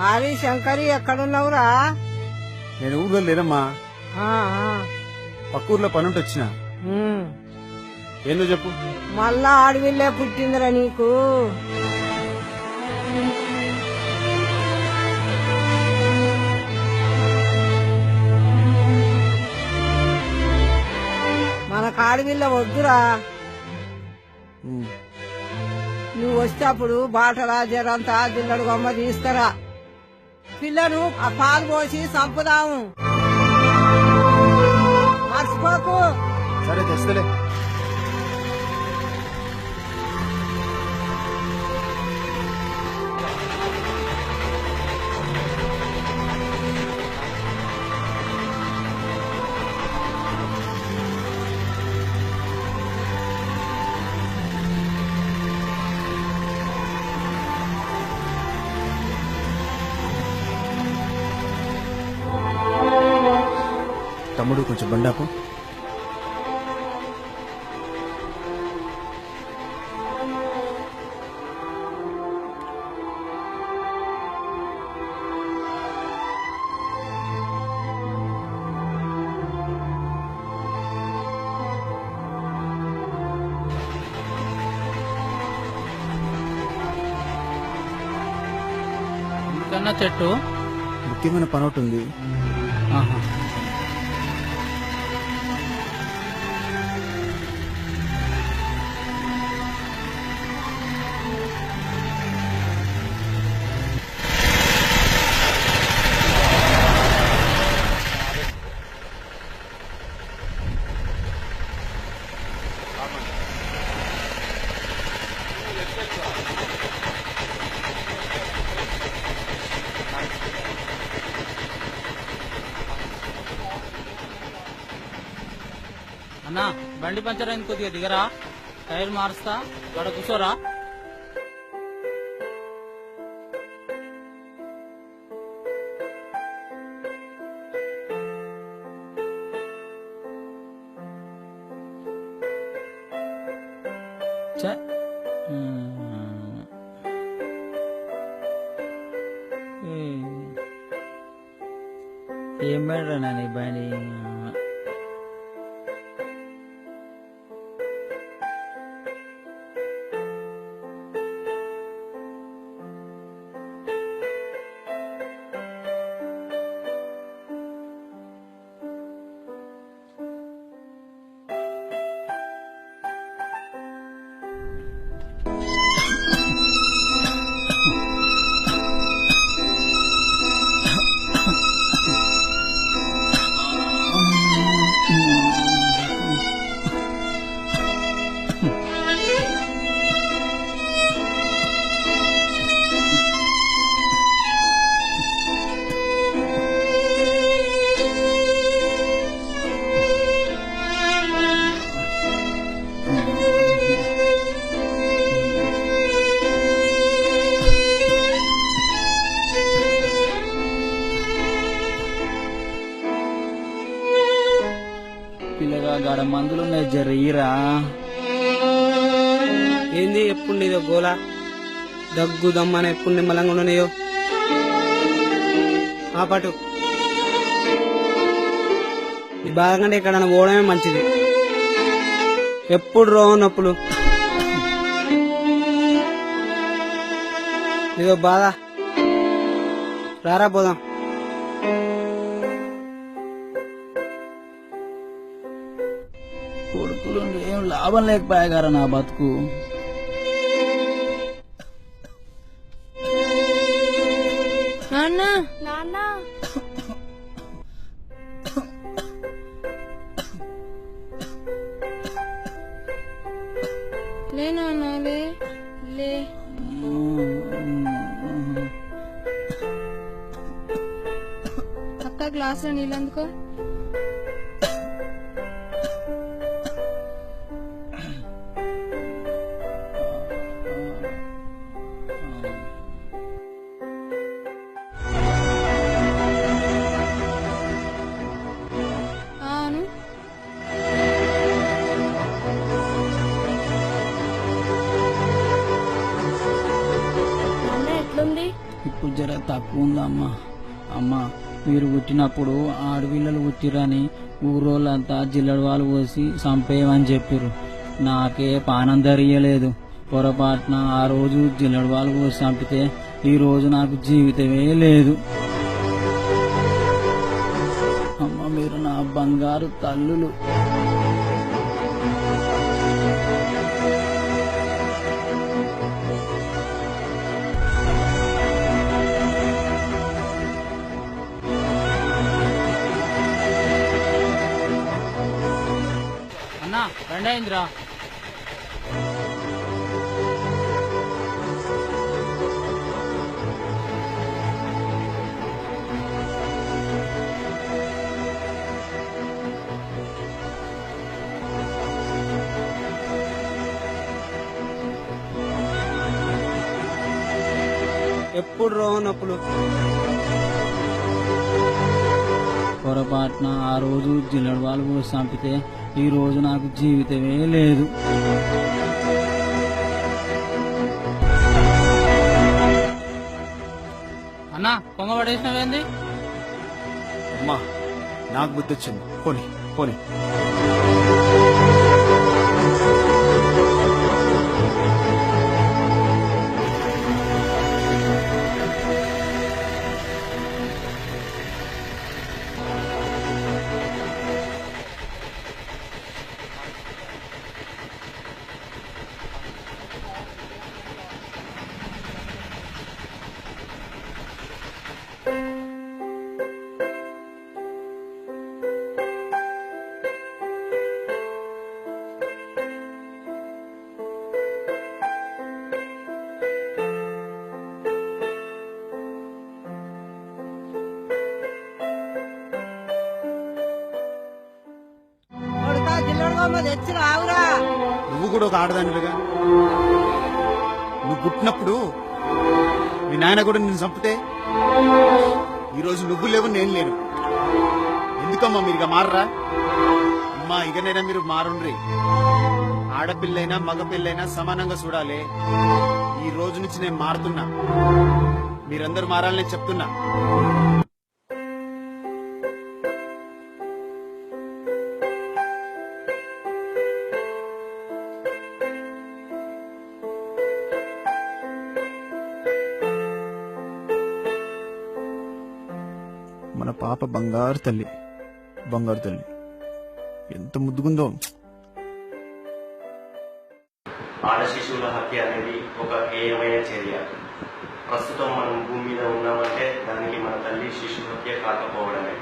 ఆరి శంకరి ఎక్కడున్నావురా? నేను ఊర్లో లేనమ్మా, ఆ, ఆ. పక్క ఊర్లో పనుంటి వచ్చిన. ఉమ్. ఏందో చెప్పు. మళ్ళా ఆడవిల్లే పుట్టిందిరా నీకు? మనకు ఆడవిల్ల వద్దురా. నువ్వు వస్తే అప్పుడు బాటలా జరంతా జిల్లడు గొమ్మ తీస్తారా. పిల్లను ఆ పాలు పోసి చంపుదాము, మర్చిపోకు. సరే తెస్తలే. తమ్ముడు కొంచెం బండాపు. ఎందుకన్నా చెట్టు ముఖ్యమైన పని ఒకటి ఉంది. అన్నా బండి పంచర్ అయింది, కొద్దిగా దిగరా, టైర్ మారుస్తా, గడ కూర్చోరా. ఏం బెడరా నీ బండి? పిల్లగా గాడ మందులున్నాయి, జర్రీరా. ఏంది ఎప్పుడు ఇదో గోలా? దగ్గు దమ్మని ఎప్పుడు నిమ్మలంగా ఉండనియో ఆ పాటు ఈ బాధ కంటే ఎక్కడన్నా పోవడమే మంచిది. ఎప్పుడు రోగం నొప్పులు, ఇదో బాధ. రారా పోదాం. కొడుకులు ఏం లాభం లేకపోయాగారా నా బతుకు. నాన్న నాన్న లే నాన్న లే లే. అక్క గ్లాసులో నీళ్ళు అందుకో. ఇప్పుడు జర తక్కువ ఉందమ్మా. అమ్మా, మీరు పుట్టినప్పుడు ఆడపిల్లలు పుట్టిరని ఊరోళ్ళంతా జిల్లడు వాళ్ళు పోసి చంపేయమని చెప్పారు. నాకే పానం ధరియలేదు. పొరపాటున ఆ రోజు జిల్లడు వాళ్ళు పోసి చంపితే ఈ రోజు నాకు జీవితమే లేదు. అమ్మ, మీరు నా బంగారు తల్లులు. అన్నా, రెండైందిరా. ఎప్పుడు రోహన్ నొప్పులు. పొరపాటున ఆ రోజు జిల్లడు వాళ్ళు పోసి చంపితే ఈ రోజు నాకు జీవితమే లేదు. అన్నా, కొంగ పడేసినవేంది? అమ్మా, నాకు బుద్ధి వచ్చింది. పోనీ పోనీ. కొడుకా జిల్లడు బొమ్మ తెచ్చి రావురా. నువ్వు కూడా ఒక ఆడదానివిగా. నువ్వు పుట్టినప్పుడు మీ నాయన కూడా నిన్ను చంపితే ఈరోజు నువ్వు లేవు, నేను లేను. ఎందుకమ్మా మీరు ఇక మారరా? అమ్మా, ఇకనైనా మీరు మారుండ్రి. ఆడపిల్లైనా మగపిల్లైనా సమానంగా చూడాలి. ఈ రోజు నుంచి నేను మారుతున్నా. మీరందరూ మారాలని చెప్తున్నా. మన పాప బంగారు తల్లి, బంగారు తల్లి ఎంత ముద్దుగుందో. ఆడ శిశువుల హత్య అనేది ఒక హేయమైన చర్య. ప్రస్తుతం మనం భూమి మీద ఉన్నామంటే దానికి మన తల్లి శిశు హత్య కాకపోవడమే.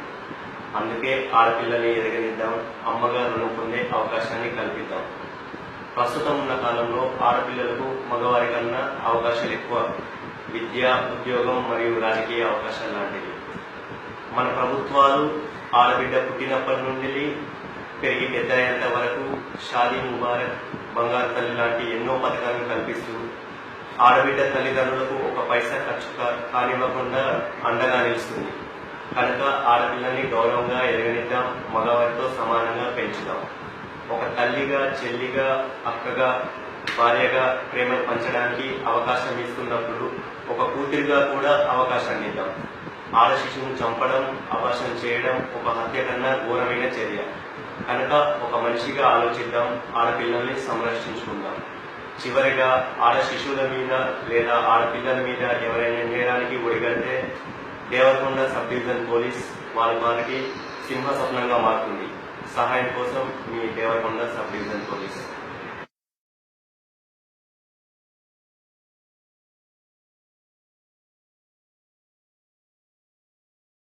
అందుకే ఆడపిల్లల్ని ఎదగనిద్దాం, అమ్మగా రుణం పొందే అవకాశాన్ని కల్పిద్దాం. ప్రస్తుతం ఉన్న కాలంలో ఆడపిల్లలకు మగవారి కన్నా అవకాశాలు ఎక్కువ. విద్య, ఉద్యోగం మరియు రాజకీయ అవకాశాలు లాంటివి. మన ప్రభుత్వాలు ఆడబిడ్డ పుట్టినప్పటి నుండి పెరిగి పెద్ద అయ్యేంత వరకు షాదీ ముబారక్, బంగారు తల్లి లాంటి ఎన్నో పథకాలను కల్పిస్తూ ఆడబిడ్డ తల్లిదండ్రులకు ఒక పైసా ఖర్చు కానివ్వకుండా అండగా నిలుస్తుంది. కనుక ఆడపిల్లల్ని గౌరవంగా ఎదగనిద్దాం, మగవారితో సమానంగా పెంచుదాం. ఒక తల్లిగా, చెల్లిగా, అక్కగా, భార్యగా ప్రేమను పంచడానికి అవకాశం ఇస్తున్నప్పుడు ఒక కూతురిగా కూడా అవకాశాన్ని ఇద్దాం. ఆడ శిశువును చంపడం, అపహరణ చేయడం ఒక హత్య కన్నా ఘోరమైన చర్య. కనుక ఒక మనిషిగా ఆలోచిద్దాం, ఆడపిల్లల్ని సంరక్షించుకుందాం. చివరిగా ఆడ శిశువుల మీద లేదా ఆడపిల్లల మీద ఎవరైనా నేరానికి ఒడిగడితే దేవరకొండ సబ్ డివిజన్ పోలీస్ వారికి సింహ స్వప్నంగా మారుతుంది. సహాయం కోసం మీ దేవరకొండ సబ్ డివిజన్ పోలీస్.